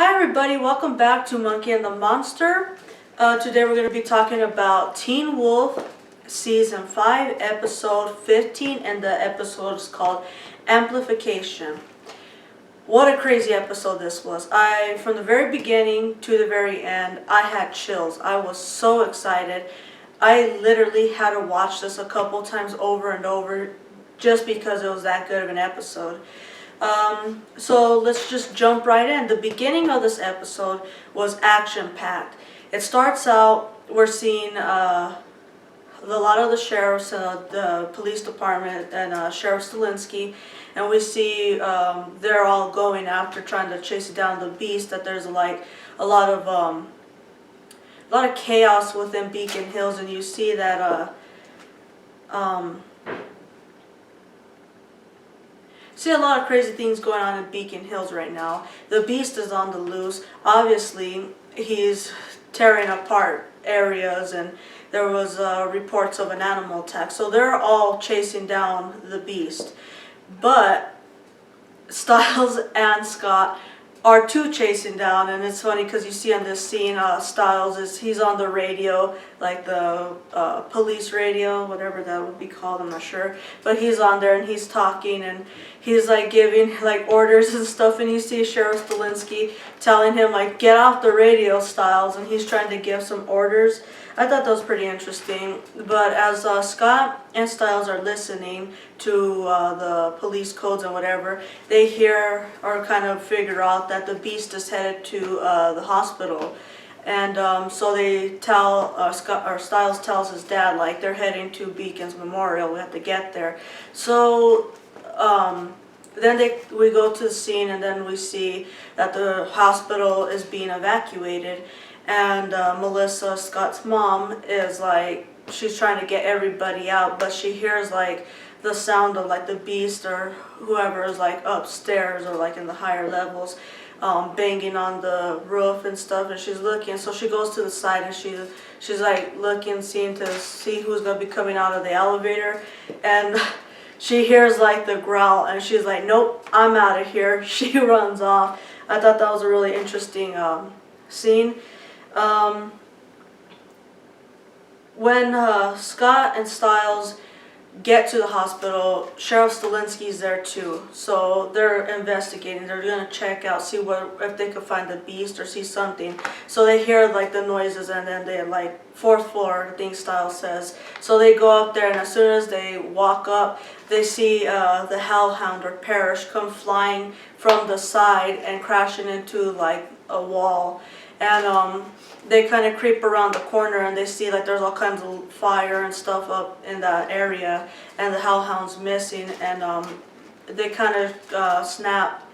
Hi everybody, welcome back to Monkey and the Monster. Today we're going to be talking about Teen Wolf Season 5, Episode 15, and the episode is called Amplification. What a crazy episode this was. From the very beginning to the very end, I had chills. I was so excited. I literally had to watch this a couple times over and over just because it was that good of an episode. So let's just jump right in. The beginning of this episode was action-packed. It starts out, we're seeing a lot of the sheriffs, the police department, and Sheriff Stilinski, and we see they're all going after trying to chase down the beast. That there's like a lot of chaos within Beacon Hills, and you see that see a lot of crazy things going on in Beacon Hills right now. The beast is on the loose. Obviously, he's tearing apart areas, and there was reports of an animal attack. So they're all chasing down the beast. But Styles and Scott are too chasing down, and it's funny because you see on this scene, Styles he's on the radio, like the police radio, whatever that would be called, I'm not sure, but he's on there and he's talking and he's like giving like orders and stuff, and you see Sheriff Stilinski telling him like, get off the radio, Styles, and he's trying to give some orders. I thought that was pretty interesting. But as Scott and Styles are listening to the police codes and whatever, they hear or kind of figure out that the beast is headed to the hospital. And so they tell, Styles tells his dad, like, they're heading to Beacon's Memorial, we have to get there. So then we go to the scene, and then we see that the hospital is being evacuated. And Melissa, Scott's mom, is like, she's trying to get everybody out, but she hears like the sound of like the beast or whoever is like upstairs or like in the higher levels, banging on the roof and stuff, and she's looking. So she goes to the side and she's like looking, seeing to see who's gonna be coming out of the elevator, and she hears like the growl, and she's like, nope, I'm out of here. She runs off. I thought that was a really interesting scene. When Scott and Styles get to the hospital, Sheriff Stilinski's there too. So they're investigating. They're gonna check out, see if they could find the beast or see something. So they hear like the noises, and then they like fourth floor, I think Styles says. So they go up there, and as soon as they walk up, they see the hellhound or Parrish come flying from the side and crashing into like a wall. And they kind of creep around the corner, and they see like there's all kinds of fire and stuff up in that area, and the hellhound's missing. And they kind of snap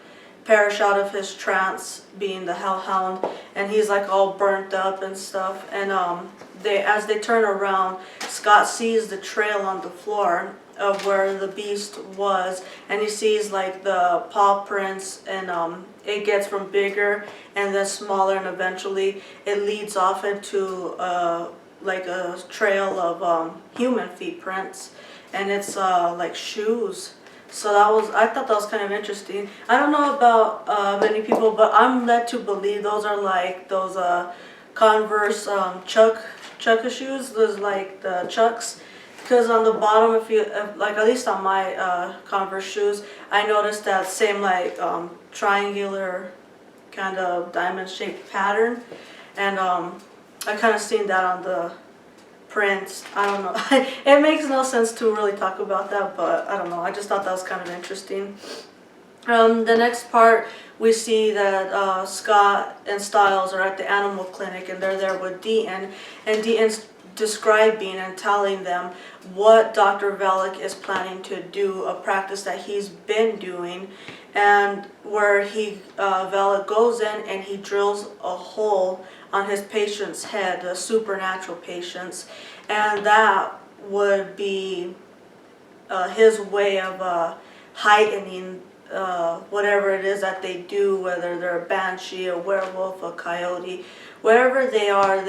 Parrish out of his trance, being the hellhound, and he's like all burnt up and stuff. And as they turn around, Scott sees the trail on the floor of where the beast was, and he sees like the paw prints, and it gets from bigger and then smaller, and eventually it leads off into like a trail of human feet prints, and it's like shoes. So I thought that was kind of interesting. I don't know about many people, but I'm led to believe those are like those Converse Chukka shoes. Those like the Chucks. Because on the bottom, like at least on my Converse shoes, I noticed that same like triangular kind of diamond-shaped pattern, and I kind of seen that on the prints. I don't know. It makes no sense to really talk about that, but I don't know. I just thought that was kind of interesting. The next part, we see that Scott and Styles are at the animal clinic, and they're there with Deaton, and Deaton's describing and telling them what Dr. Valak is planning to do, a practice that he's been doing, and where Valak goes in and he drills a hole on his patient's head, the supernatural patients, and that would be his way of heightening whatever it is that they do, whether they're a banshee, a werewolf, a coyote, wherever they are,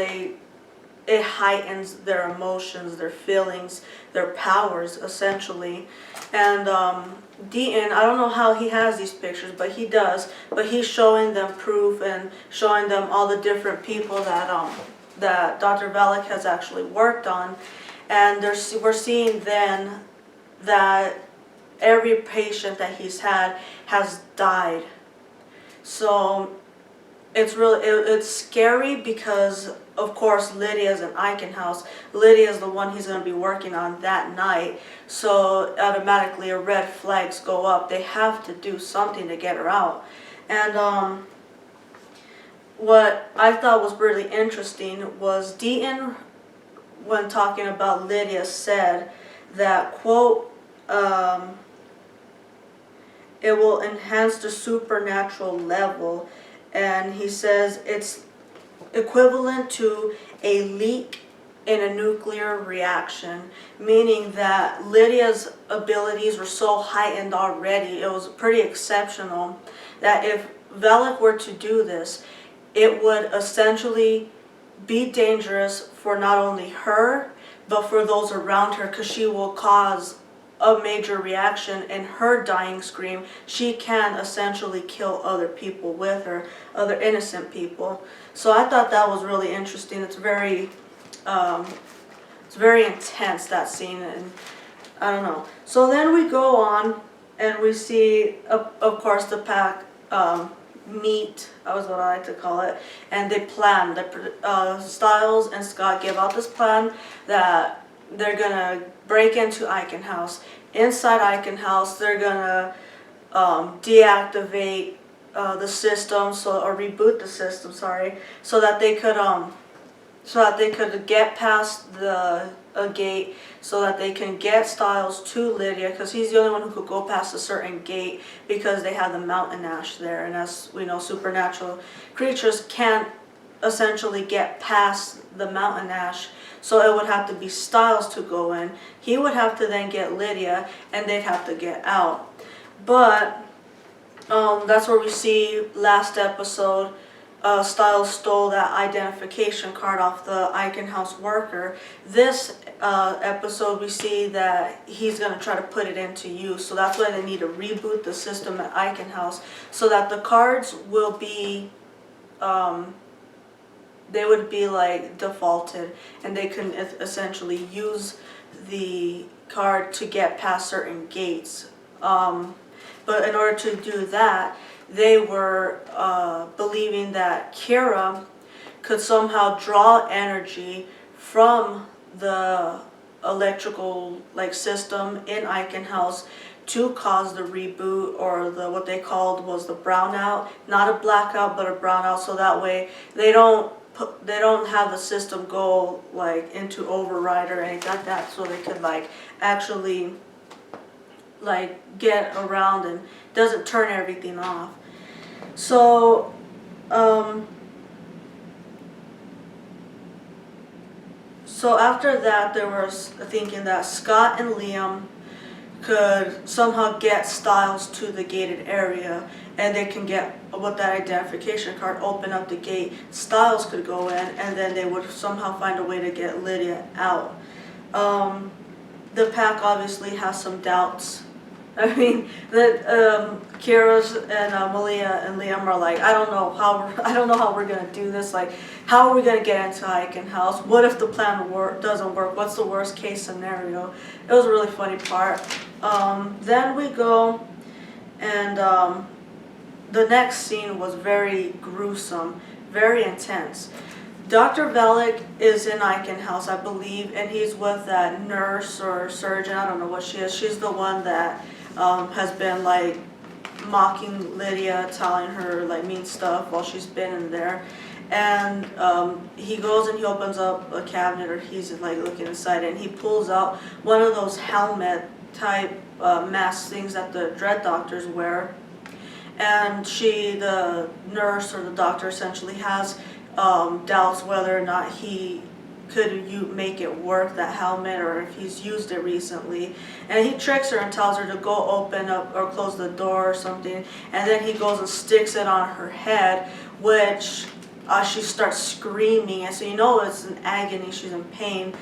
it heightens their emotions, their feelings, their powers, essentially. And Deaton, I don't know how he has these pictures, but he does. But he's showing them proof and showing them all the different people that Dr. Valak has actually worked on. And we're seeing then that every patient that he's had has died. So it's scary because, of course, Lydia's in Eichenhaus. Lydia's the one he's going to be working on that night. So automatically red flags go up. They have to do something to get her out. And what I thought was really interesting was Deaton, when talking about Lydia, said that, quote, it will enhance the supernatural level. And he says it's equivalent to a leak in a nuclear reaction, meaning that Lydia's abilities were so heightened already, it was pretty exceptional, that if Valak were to do this, it would essentially be dangerous for not only her, but for those around her, because she will cause a major reaction in her dying scream. She can essentially kill other people with her, other innocent people. So I thought that was really interesting. It's very intense, that scene, and I don't know. So then we go on and we see, of course, the pack meet, that was what I like to call it, and they plan. Styles and Scott give out this plan that they're gonna break into Eichenhaus. Inside Eichenhaus, they're gonna deactivate the system, or reboot the system, sorry, so that they could get past the gate, so that they can get Styles to Lydia, because he's the only one who could go past a certain gate, because they have the mountain ash there, and as we know, supernatural creatures can't essentially get past the mountain ash. So it would have to be Styles to go in. He would have to then get Lydia, and they'd have to get out. But that's where we see last episode, Styles stole that identification card off the Eichenhaus worker. This episode, we see that he's going to try to put it into use. So that's why they need to reboot the system at Eichenhaus, so that the cards will be they would be like defaulted, and they can essentially use the card to get past certain gates. But in order to do that, they were believing that Kira could somehow draw energy from the electrical system in Eichenhaus to cause the reboot, or what they called was the brownout, not a blackout but a brownout, so that way they don't have the system go into override or anything like that, so they could actually get around and doesn't turn everything off. So so after that, there was thinking that Scott and Liam could somehow get Styles to the gated area, and they can get, with that identification card, open up the gate. Styles could go in, and then they would somehow find a way to get Lydia out. The pack obviously has some doubts. I mean, that Kira's and Malia and Liam are like, I don't know how we're gonna do this. How are we gonna get into Eichenhaus? What if the plan doesn't work? What's the worst case scenario? It was a really funny part. Then we go, and the next scene was very gruesome, very intense. Dr. Valak is in Eichenhaus, I believe, and he's with that nurse or surgeon, I don't know what she is. She's the one that has been mocking Lydia, telling her mean stuff while she's been in there. And he goes and he opens up a cabinet, or he's looking inside it, and he pulls out one of those helmet type mask things that the dread doctors wear. And the nurse or the doctor essentially has doubts whether or not he could make it work, that helmet, or if he's used it recently. And he tricks her and tells her to go open up or close the door or something, and then he goes and sticks it on her head, which she starts screaming, and so you know it's in agony, she's in pain.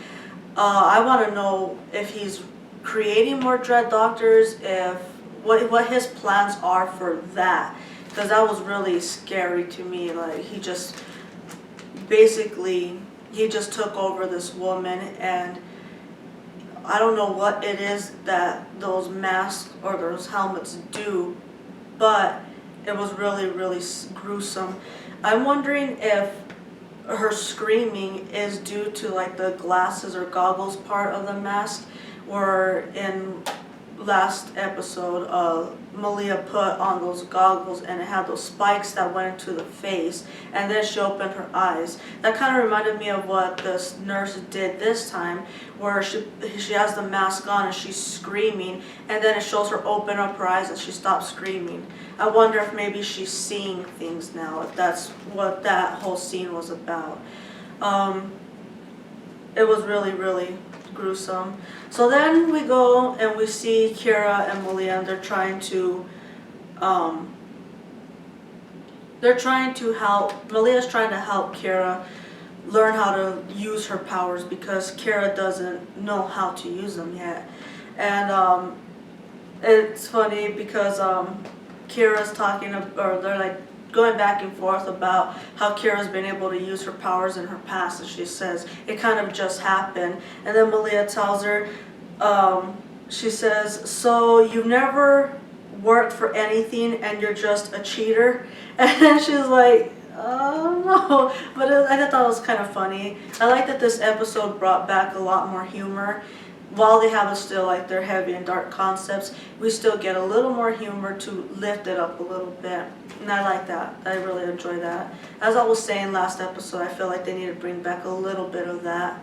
I want to know if he's creating more Dread Doctors, if what his plans are for that, because that was really scary to me. Like he just basically took over this woman, and I don't know what it is that those masks or those helmets do, but it was really, really gruesome. I'm wondering if her screaming is due to like the glasses or goggles part of the mask, where in last episode Malia put on those goggles and it had those spikes that went into the face, and then she opened her eyes. That kind of reminded me of what this nurse did this time, where she has the mask on and she's screaming, and then it shows her open up her eyes and she stops screaming. I wonder if maybe she's seeing things now, if that's what that whole scene was about. It was really, really gruesome. So then we go and we see Kira and Malia, and they're trying to help. Malia's trying to help Kira learn how to use her powers, because Kira doesn't know how to use them yet. And it's funny because Kira's talking, or they're like going back and forth about how Kira's been able to use her powers in her past, and she says it kind of just happened. And then Malia tells her, she says, so you've never worked for anything and you're just a cheater? And she's like, no. But I thought it was kind of funny. I like that this episode brought back a lot more humor. While they have still like their heavy and dark concepts, we still get a little more humor to lift it up a little bit. And I like that. I really enjoy that. As I was saying last episode, I feel like they need to bring back a little bit of that.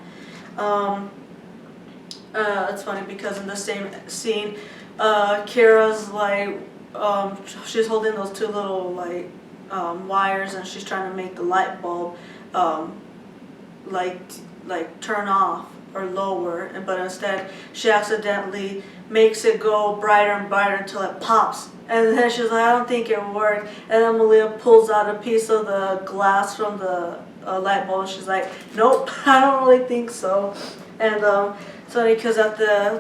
It's funny because in the same scene, Kira's like, she's holding those two little like wires, and she's trying to make the light bulb like turn off or lower, but instead she accidentally makes it go brighter and brighter until it pops. And then she's like, I don't think it worked. And then Malia pulls out a piece of the glass from the light bulb, and she's like, nope, I don't really think so. And it's funny because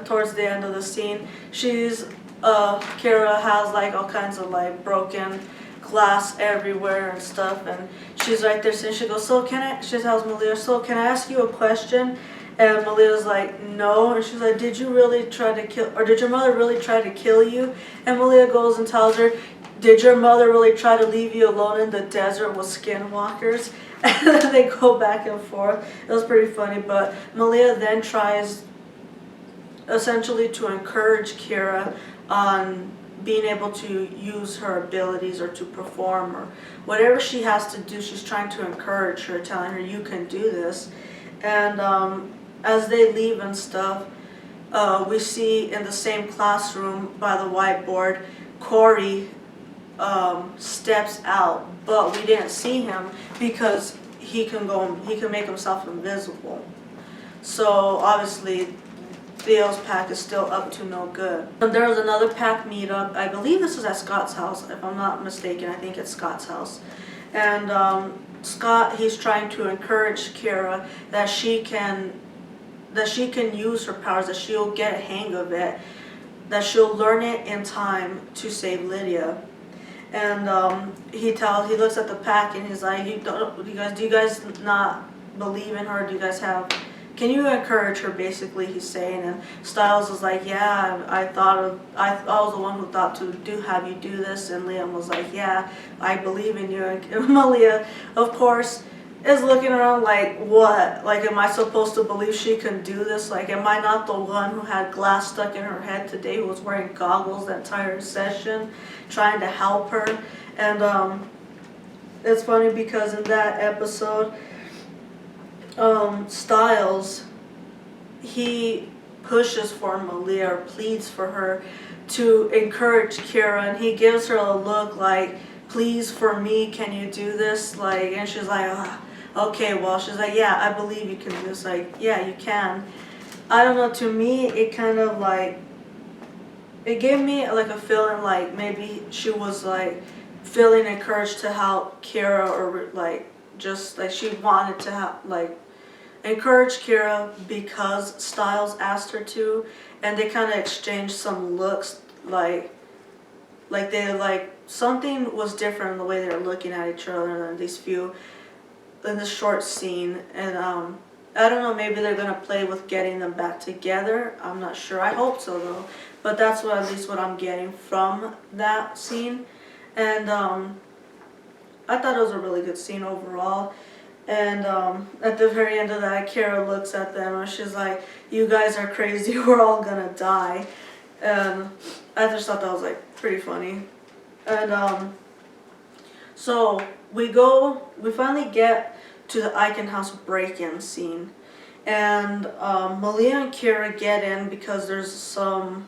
towards the end of the scene, Kira has like all kinds of like broken glass everywhere and stuff, and she's right there, and she goes, she tells Malia, so can I ask you a question? And Malia's like, no. And she's like, did your mother really try to kill you? And Malia goes and tells her, did your mother really try to leave you alone in the desert with skinwalkers? And then they go back and forth. It was pretty funny, but Malia then tries essentially to encourage Kira on being able to use her abilities or to perform or whatever she has to do. She's trying to encourage her, telling her, you can do this. And as they leave and stuff, we see in the same classroom by the whiteboard, Corey steps out, but we didn't see him because he can make himself invisible. So obviously Theo's pack is still up to no good. And there was another pack meetup. I believe this is at Scott's house, if I'm not mistaken. I think it's Scott's house. And Scott, he's trying to encourage Kira that she can use her powers, that she'll get a hang of it, that she'll learn it in time to save Lydia. And he looks at the pack and he's like, do you guys not believe in her? Can you encourage her, basically, he's saying. And Styles is like, yeah, I was the one who thought to have you do this. And Liam was like, yeah, I believe in you. And Malia, of course, is looking around like, what? Like, am I supposed to believe she can do this? Like, am I not the one who had glass stuck in her head today, who was wearing goggles the entire session, trying to help her? And it's funny because in that episode, Styles, he pushes for Malia, or pleads for her to encourage Kira, and he gives her a look like, please, for me, can you do this? Like, and she's like, okay, well, she's like, yeah, I believe you can do this. Like, yeah, you can. I don't know, to me, it kind of like, it gave me like a feeling like maybe she was like feeling encouraged to help Kira, or like just like she wanted to have like encourage Kira because Styles asked her to, and they kind of exchanged some looks like they like something was different in the way they were looking at each other in this short scene. And I don't know, maybe they're gonna play with getting them back together. I'm not sure. I hope so though. But that's what at least what I'm getting from that scene. And I thought it was a really good scene overall. And at the very end of that, Kara looks at them and she's like, "You guys are crazy. We're all gonna die." And I just thought that was like pretty funny. And so we finally get to the Icon House break-in scene, and Malia and Kira get in because there's some,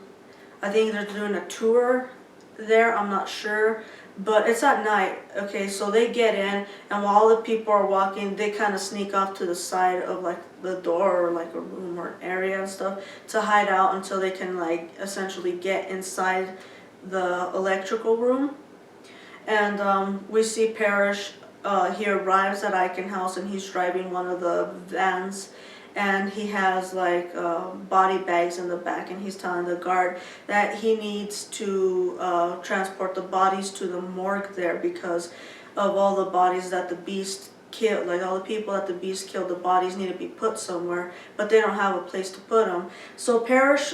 I think they're doing a tour there, I'm not sure, but it's at night. Okay, so they get in, and while all the people are walking, they kind of sneak off to the side of like the door or like a room or an area and stuff to hide out until they can like essentially get inside the electrical room. And we see Parrish, he arrives at Icon House and he's driving one of the vans, and he has like body bags in the back, and he's telling the guard that he needs to transport the bodies to the morgue there because of all the bodies that the beast killed, like all the people that the beast killed, the bodies need to be put somewhere, but they don't have a place to put them. So Parrish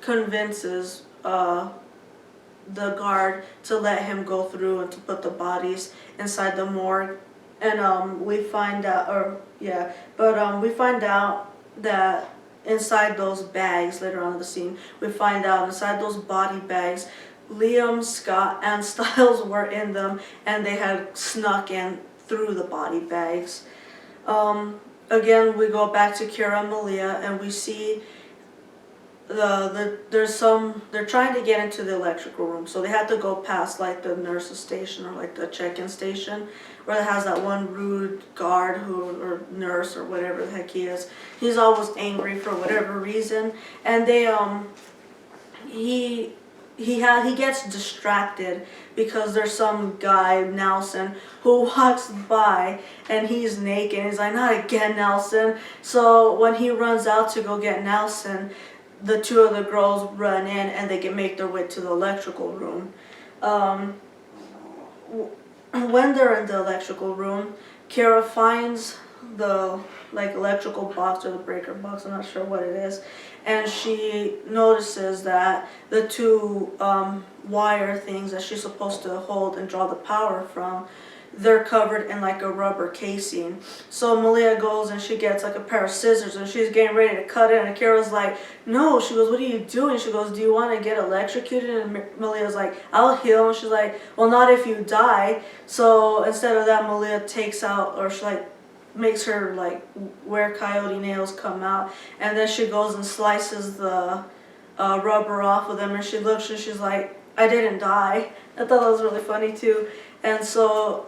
convinces the guard to let him go through and to put the bodies inside the morgue. And we find out, we find out that inside those bags, later on in the scene, we find out inside those body bags, Liam, Scott, and Styles were in them, and they had snuck in through the body bags. Again, we go back to Kira and Malia, and we see they're trying to get into the electrical room, so they have to go past like the nurse's station or like the check-in station where it has that one rude guard or nurse or whatever the heck he is. He's always angry for whatever reason, and he gets distracted because there's some guy, Nelson, who walks by and he's naked. He's like, "Not again, Nelson." So when he runs out to go get Nelson, the two of the girls run in and they can make their way to the electrical room. When they're in the electrical room, Kara finds the like electrical box or the breaker box, I'm not sure what it is, and she notices that the two wire things that she's supposed to hold and draw the power from, they're covered in like a rubber casing. So Malia goes and she gets like a pair of scissors and she's getting ready to cut it, and Kara's like, "No." She goes, "What are you doing?" She goes, "Do you want to get electrocuted?" And Malia's like, "I'll heal." And she's like, "Well, not if you die." So instead of that, Malia takes out, or she like makes her like wear coyote nails come out, and then she goes and slices the rubber off of them, and she looks and she's like, "I didn't die." I thought that was really funny too. And so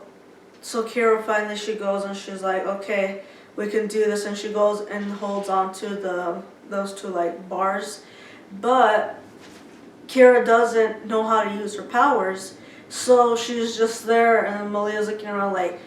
Kira finally, she goes and she's like, "Okay, we can do this," and she goes and holds on to those two like bars, but Kira doesn't know how to use her powers, so she's just there, and Malia's looking around like,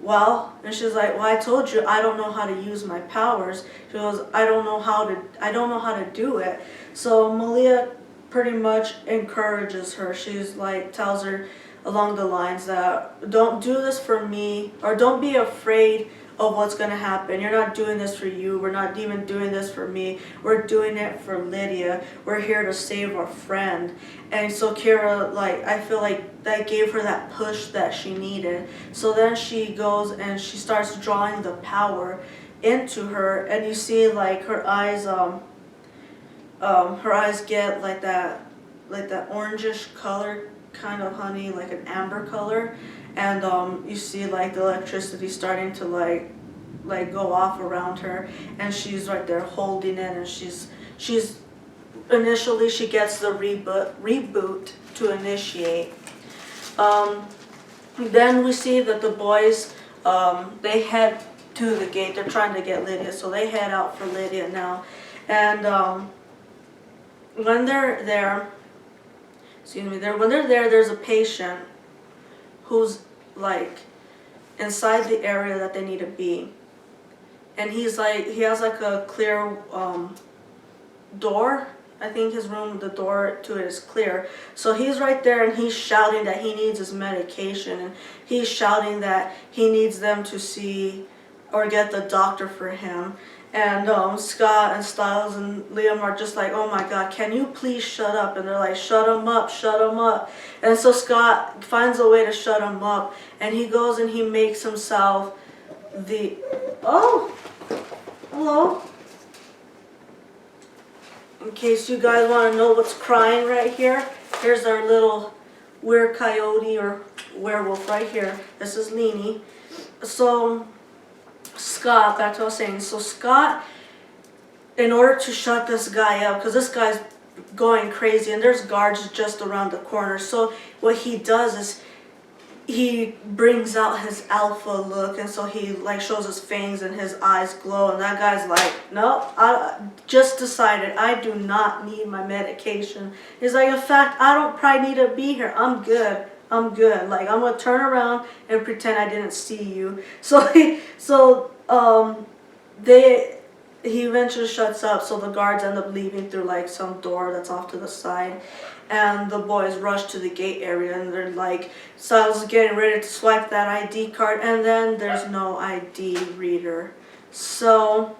"Well," and she's like, "Well, I told you I don't know how to use my powers." She goes, I don't know how to do it." So Malia pretty much encourages her. She's like, tells her along the lines that, "Don't do this for me, or don't be afraid of what's going to happen. You're not doing this for you. We're not even doing this for me. We're doing it for Lydia. We're here to save our friend." And so Kira, like, I feel like that gave her that push that she needed. So then she goes and she starts drawing the power into her, and you see like her eyes get like that orangish color, kind of honey, like an amber color, and you see like the electricity starting to like go off around her, and she's right there holding it, and she's initially she gets the reboot to initiate. Then we see that the boys they head to the gate. They're trying to get Lydia, so they head out for Lydia now, and when they're there, there's a patient who's like inside the area that they need to be. And he has like a clear door. I think his room, the door to it is clear. So he's right there and he's shouting that he needs his medication, and he's shouting that he needs them to see or get the doctor for him. And Scott and Styles and Liam are just like, oh my God, can you please shut up? And they're like, shut him up, shut him up. And so Scott finds a way to shut him up, and he goes and he makes himself the, oh, hello. In case you guys want to know what's crying right here, here's our little weird coyote or werewolf right here. This is Leanie. So Scott, back to what I was saying. So Scott, in order to shut this guy up, because this guy's going crazy and there's guards just around the corner. So what he does is he brings out his alpha look, and so he like shows his fangs and his eyes glow, and that guy's like, no, I just decided I do not need my medication. He's like, in fact, I don't probably need to be here. I'm good. Like, I'm gonna turn around and pretend I didn't see you. So he eventually shuts up, so the guards end up leaving through like some door that's off to the side, and the boys rush to the gate area, and they're like, Styles is getting ready to swipe that ID card, and then there's no ID reader, so,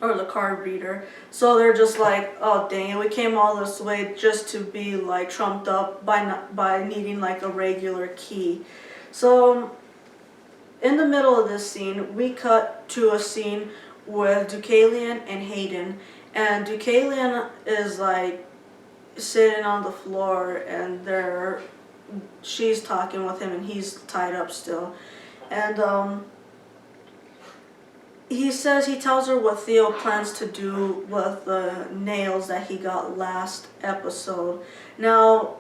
or the card reader, so they're just like, oh dang it, we came all this way just to be like trumped up by needing like a regular key. So in the middle of this scene, we cut to a scene with Deucalion and Hayden, and Deucalion is like sitting on the floor, and she's talking with him, and he's tied up still, and he tells her what Theo plans to do with the nails that he got last episode. Now,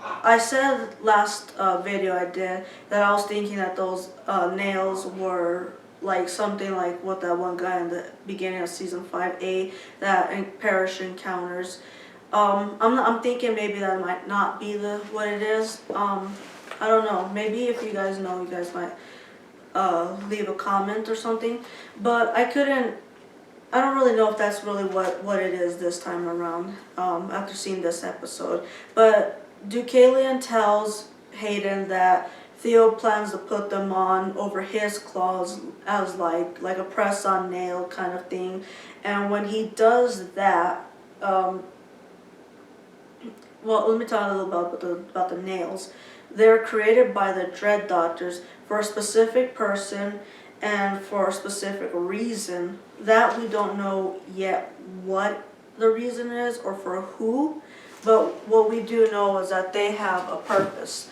I said last video I did that I was thinking that those nails were like something like what that one guy in the beginning of season 5A that Parrish encounters. I'm thinking maybe that might not be what it is. I don't know. Maybe if you guys know, you guys might leave a comment or something. But I don't really know if that's really what it is this time around after seeing this episode. But Deucalion tells Hayden that Theo plans to put them on over his claws as like a press-on nail kind of thing. And when he does that, well, let me talk a little about the nails. They're created by the Dread Doctors for a specific person and for a specific reason that we don't know yet what the reason is or for who. But what we do know is that they have a purpose,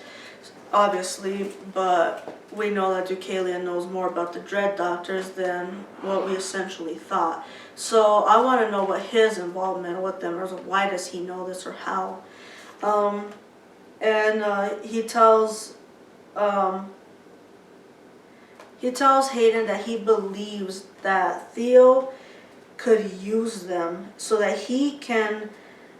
obviously, but we know that Deucalion knows more about the Dread Doctors than what we essentially thought. So I want to know what his involvement with them is. Why does he know this, or how? He tells Hayden that he believes that Theo could use them so that he can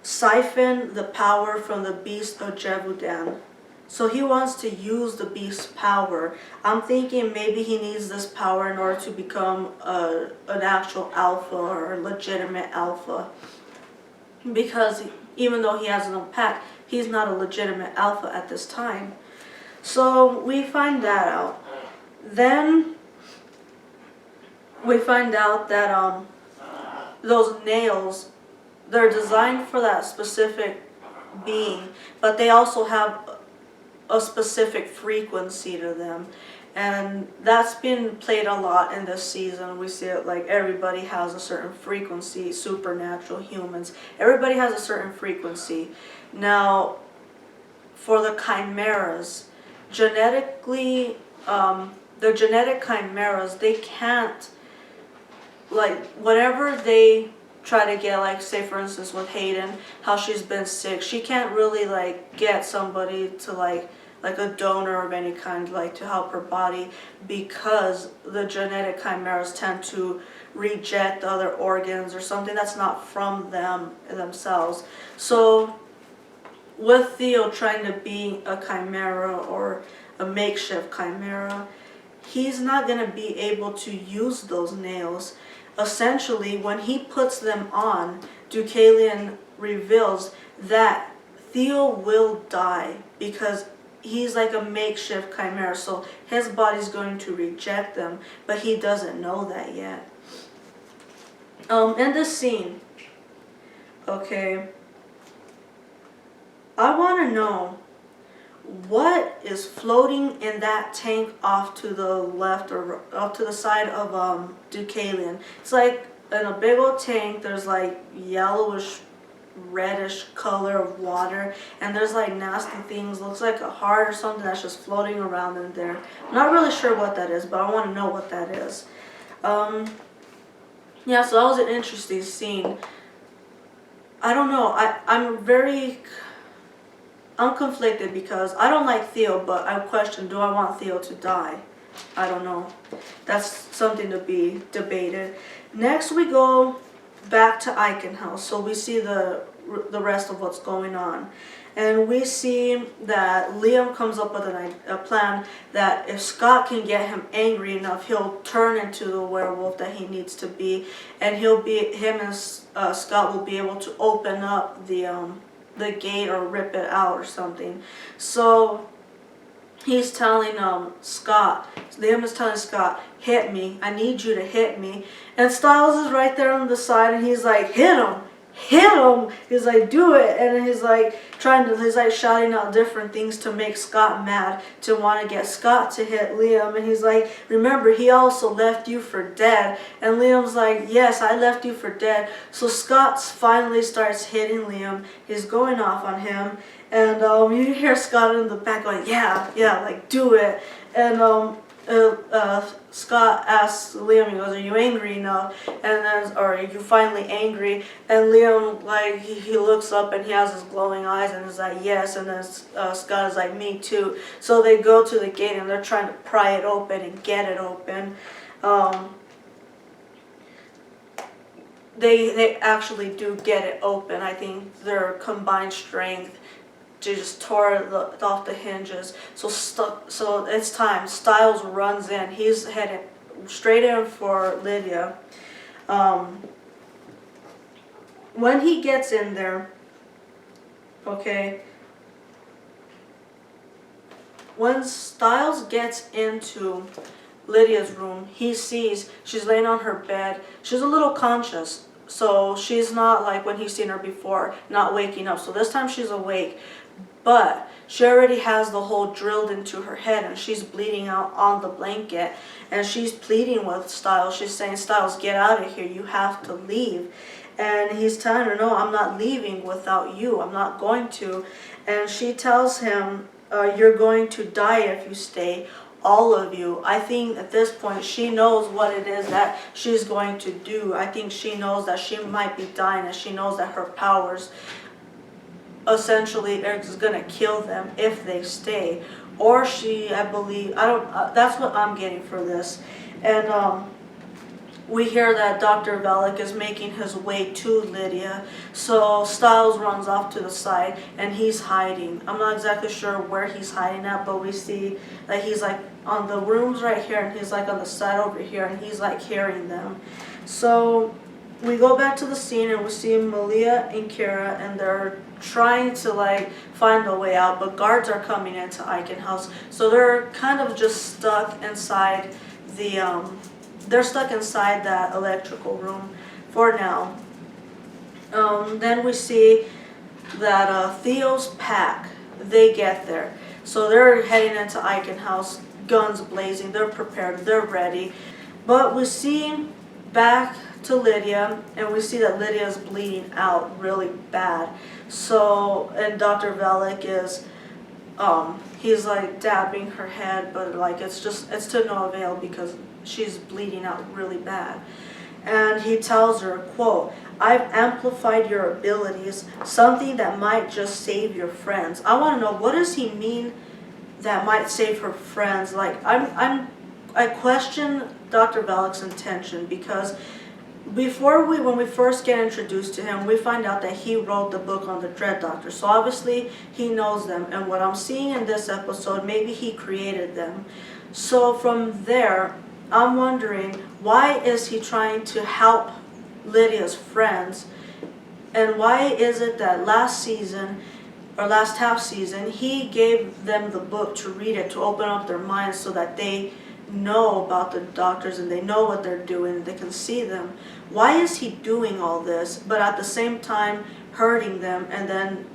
siphon the power from the beast of Jevudan. So he wants to use the beast's power. I'm thinking maybe he needs this power in order to become an actual alpha or a legitimate alpha. Because even though he has an pack, he's not a legitimate alpha at this time. So we find that out. Then we find out that those nails, they're designed for that specific being, but they also have a specific frequency to them, and that's been played a lot in this season. We see it like everybody has a certain frequency. Supernatural, humans, everybody has a certain frequency. Now, for the chimeras, genetically, the genetic chimeras, they can't, like, whatever they try to get, like, say for instance with Hayden, how she's been sick, she can't really like get somebody to like a donor of any kind, like, to help her body, because the genetic chimeras tend to reject other organs or something that's not from them themselves. So with Theo trying to be a chimera or a makeshift chimera, he's not going to be able to use those nails. Essentially, when he puts them on, Deucalion reveals that Theo will die because he's like a makeshift chimera, so his body's going to reject them, but he doesn't know that yet. In this scene, okay, I want to know what is floating in that tank off to the left or off to the side of Deucalion. It's like in a big old tank, there's like yellowish reddish color of water, and there's like nasty things, looks like a heart or something that's just floating around in there. I'm not really sure what that is, but I want to know what that is. Yeah, so that was an interesting scene. I don't know, I'm conflicted because I don't like Theo, but I question, do I want Theo to die? I don't know. That's something to be debated. Next we go back to Eichenhaus, so we see the rest of what's going on. And we see that Liam comes up with a plan that if Scott can get him angry enough, he'll turn into the werewolf that he needs to be, and him and Scott will be able to open up the gate or rip it out or something. So he's telling Scott, Liam is telling Scott, hit me, I need you to hit me. And Styles is right there on the side, and he's like, hit him, hit him. He's like, do it. And he's like he's like shouting out different things to make Scott mad, to want to get Scott to hit Liam. And he's like, remember, he also left you for dead. And Liam's like, yes, I left you for dead. So Scott finally starts hitting Liam. He's going off on him. And you hear Scott in the back going, yeah, like, do it. And Scott asks Liam, he goes, are you angry enough? And then, or are you finally angry? And Liam, like, he looks up and he has his glowing eyes and is like, yes. And then Scott is like, me too. So they go to the gate and they're trying to pry it open and get it open. They actually do get it open. I think their combined strength just tore it off the hinges. So it's time. Styles runs in. He's headed straight in for Lydia. When he gets in there, okay, when Styles gets into Lydia's room, he sees she's laying on her bed. She's a little conscious, so she's not like when he's seen her before, not waking up. So this time she's awake. But she already has the hole drilled into her head, and she's bleeding out on the blanket, and she's pleading with Styles. She's saying, Styles, get out of here, you have to leave. And he's telling her, no, I'm not leaving without you, I'm not going to. And she tells him, you're going to die if you stay, all of you. I think at this point she knows what it is that she's going to do. I think she knows that she might be dying, and she knows that her powers essentially is going to kill them if they stay. Or I believe, that's what I'm getting for this. And we hear that Dr. Velik is making his way to Lydia, so Styles runs off to the side and he's hiding. I'm not exactly sure where he's hiding at, but we see that he's like on the rooms right here, and he's like on the side over here, and he's like hearing them. So we go back to the scene and we see Malia and Kira, and they're trying to like find a way out, but guards are coming into Eichenhaus, so they're kind of just stuck inside they're stuck inside that electrical room for now. Then we see that Theo's pack, they get there, so they're heading into Eichenhaus, guns blazing, they're prepared, they're ready. But we see back to Lydia, and we see that Lydia is bleeding out really bad. So, and Dr. Velik is, he's like dabbing her head, but like it's to no avail because she's bleeding out really bad. And he tells her, quote, I've amplified your abilities, something that might just save your friends. I want to know, what does he mean that might save her friends? Like, I question Dr. Velik's intention, because when we first get introduced to him, we find out that he wrote the book on the Dread Doctor. So obviously he knows them, and what I'm seeing in this episode, maybe he created them. So from there, I'm wondering, why is he trying to help Lydia's friends? And why is it that last season, or last half season, he gave them the book to read it, to open up their minds so that they know about the doctors and they know what they're doing and they can see them? Why is he doing all this, but at the same time hurting them and then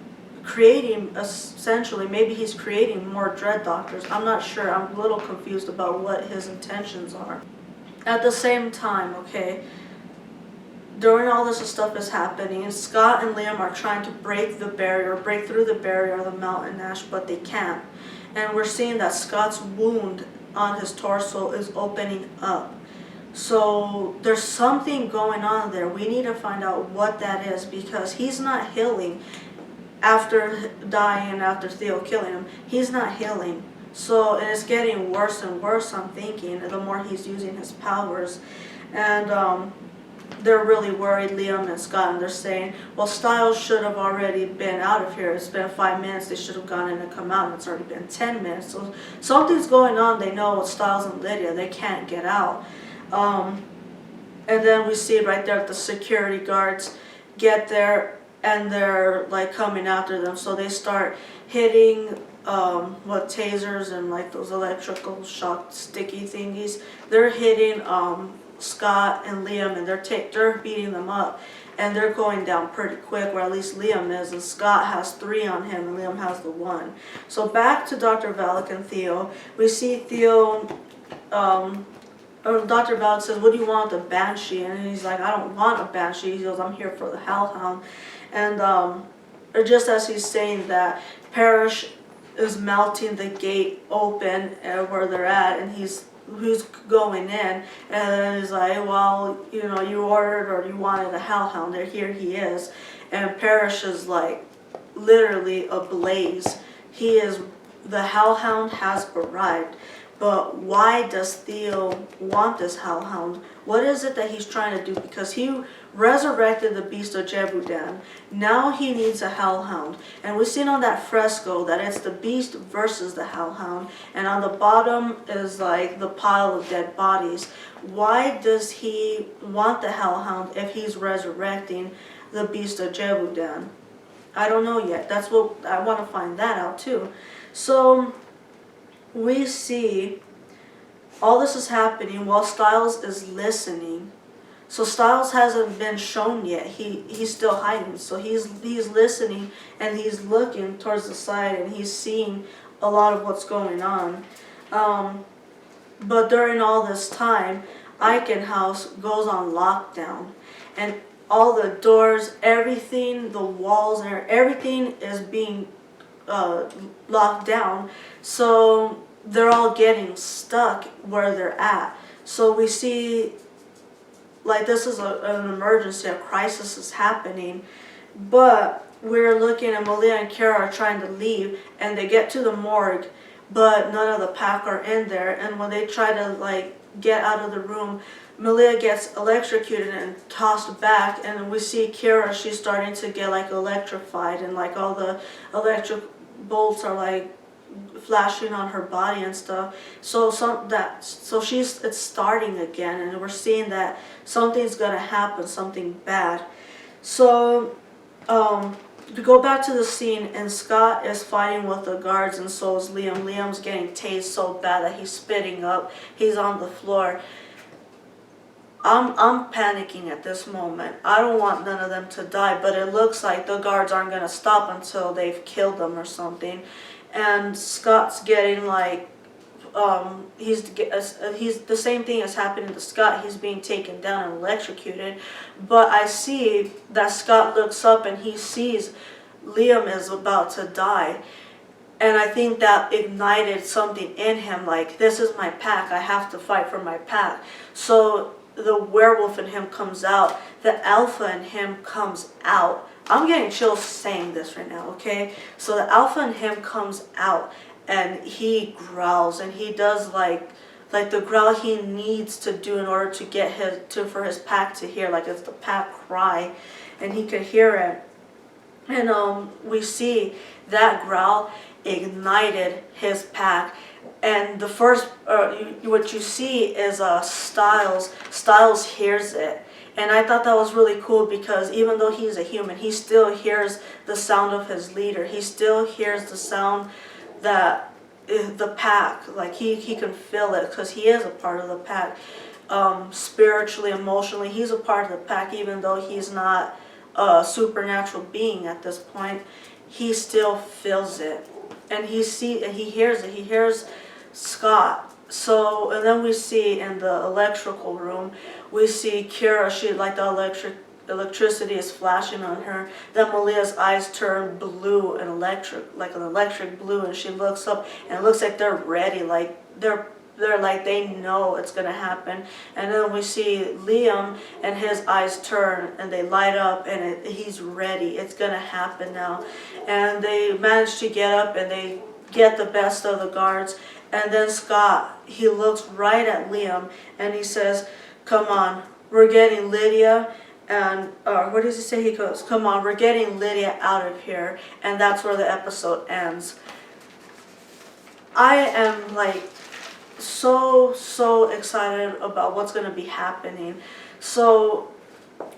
creating, essentially, maybe he's creating more dread doctors? I'm not sure. I'm a little confused about what his intentions are. At the same time, okay, during all this stuff is happening, Scott and Liam are trying to break through the barrier of the mountain ash, but they can't. And we're seeing that Scott's wound on his torso is opening up. So there's something going on there. We need to find out what that is, because he's not healing after dying, after Theo killing him. He's not healing. So, and it's getting worse and worse, I'm thinking, the more he's using his powers. And they're really worried, Liam and Scott, and they're saying, well, Styles should have already been out of here. It's been 5 minutes. They should have gone in and come out, and it's already been 10 minutes. So something's going on. They know with Styles and Lydia. They can't get out. And then we see right there the security guards get there, and they're like coming after them. So they start hitting tasers and like those electrical shock sticky thingies. They're hitting Scott and Liam, and they're beating them up, and they're going down pretty quick, or at least Liam is, and Scott has 3 on him and Liam has the 1. So back to Dr. Valak and Theo. We see Theo, or Dr. Valak says, what do you want with the Banshee? And he's like, I don't want a Banshee. He goes, I'm here for the Hellhound. And or just as he's saying that, Parrish is melting the gate open where they're at, and who's going in, and then he's like, well, you know, you ordered or you wanted a Hellhound, and here he is. And Parrish is like literally ablaze. The Hellhound has arrived. But why does Theo want this Hellhound? What is it that he's trying to do? Because he resurrected the beast of Jebudan. Now he needs a Hellhound. And we've seen on that fresco that it's the beast versus the Hellhound. And on the bottom is like the pile of dead bodies. Why does he want the Hellhound if he's resurrecting the beast of Jebudan? I don't know yet. That's what I want to find that out too. So we see all this is happening while Styles is listening. So Styles hasn't been shown yet. He's still hiding. So he's listening, and he's looking towards the side, and he's seeing a lot of what's going on. But during all this time, House goes on lockdown, and all the doors, everything, the walls, and everything is being locked down. So they're all getting stuck where they're at. So we see, like, this is an emergency, a crisis is happening. But we're looking, and Malia and Kara are trying to leave, and they get to the morgue, but none of the pack are in there. And when they try to like get out of the room, Malia gets electrocuted and tossed back, and we see Kara, she's starting to get like electrified, and like all the electric bolts are like flashing on her body and stuff. So it's starting again, and we're seeing that something's gonna happen, something bad. So to go back to the scene, and Scott is fighting with the guards, and so is Liam. Liam's getting tased so bad that he's spitting up. He's on the floor. I'm panicking at this moment. I don't want none of them to die, but it looks like the guards aren't gonna stop until they've killed them or something. And Scott's getting like, he's the same thing as happening to Scott. He's being taken down and electrocuted. But I see that Scott looks up and he sees Liam is about to die. And I think that ignited something in him, like, this is my pack, I have to fight for my pack. So the werewolf in him comes out, the alpha in him comes out. I'm getting chills saying this right now, okay? So the alpha in him comes out, and he growls, and he does like the growl he needs to do in order to get for his pack to hear, like it's the pack cry, and he could hear it. And we see that growl ignited his pack. And the first, what you see is Styles. Styles hears it. And I thought that was really cool because even though he's a human, he still hears the sound of his leader. He still hears the sound that the pack, like he can feel it because he is a part of the pack. Spiritually, emotionally, he's a part of the pack even though he's not a supernatural being at this point. He still feels it. And he hears it. He hears Scott. So, and then we see in the electrical room, we see Kira, she like the electricity is flashing on her. Then Malia's eyes turn blue and like an electric blue, and she looks up and it looks like they're ready, like they're like they know it's gonna happen. And then we see Liam and his eyes turn and they light up and he's ready. It's gonna happen now. And they manage to get up and they get the best of the guards. And then Scott, he looks right at Liam and he says, "Come on, we're getting Lydia." And what does he say? He goes, "Come on, we're getting Lydia out of here." And that's where the episode ends. I am like so excited about what's going to be happening. So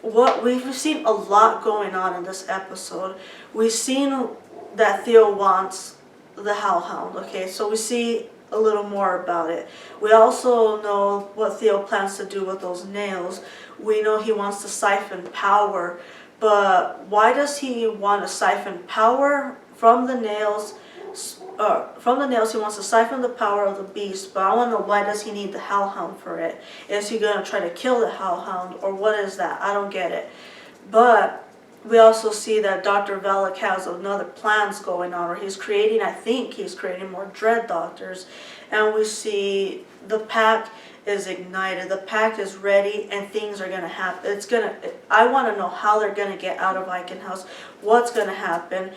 what we've seen a lot going on in this episode. We've seen that Theo wants the Hellhound. Okay, so we see a little more about it. We also know what Theo plans to do with those nails. We know he wants to siphon power, but why does he want to siphon power from the nails? He wants to siphon the power of the beast, but I want to know, why does he need the Hellhound for it? Is he going to try to kill the Hellhound, or what is that? I don't get it. But we also see that Dr. Valak has another plans going on, or I think he's creating more Dread Doctors. And we see the pack is ignited, the pack is ready, and things are going to happen. I want to know how they're going to get out of Eichenhaus, what's going to happen.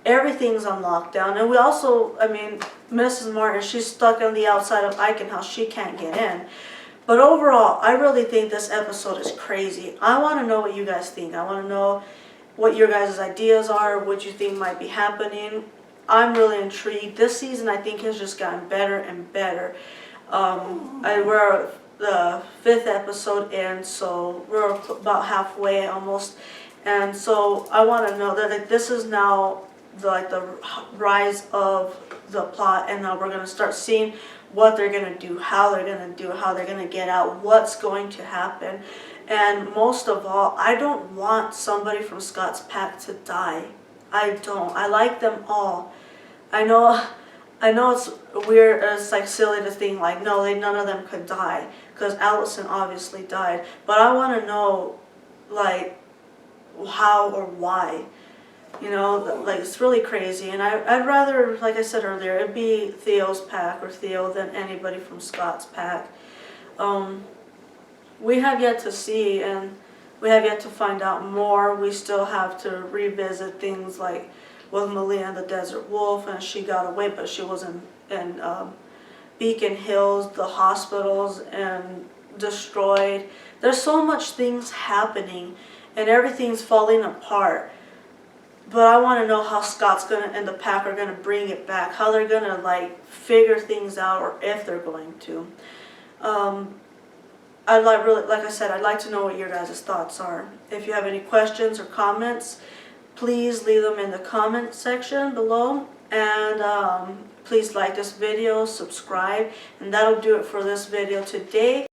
Everything's on lockdown. And we also, Mrs. Martin, she's stuck on the outside of Eichenhaus. She can't get in. But overall, I really think this episode is crazy. I want to know what you guys think. I want to know what your guys' ideas are, what you think might be happening. I'm really intrigued. This season, I think, has just gotten better and better. We're the 5th episode in, so we're about halfway almost. And so I want to know that this is now the rise of the plot, and now we're going to start seeing what they're going to do, how they're going to do it, how they're going to get out, what's going to happen. And most of all, I don't want somebody from Scott's pack to die. I don't. I like them all. I know it's weird, it's like silly to think like, no, none of them could die, because Allison obviously died. But I want to know, like, how or why. Like, it's really crazy. And I'd rather, like I said earlier, it'd be Theo's pack or Theo than anybody from Scott's pack. We have yet to see, and we have yet to find out more. We still have to revisit things like with Malia and the Desert Wolf, and she got away, but she was in Beacon Hills, the hospitals, and destroyed. There's so much things happening, and everything's falling apart. But I want to know how Scott's and the pack are gonna bring it back, how they're gonna like figure things out, or if they're going to. Like I said, I'd like to know what your guys' thoughts are. If you have any questions or comments, please leave them in the comment section below. And please like this video, subscribe, and that'll do it for this video today.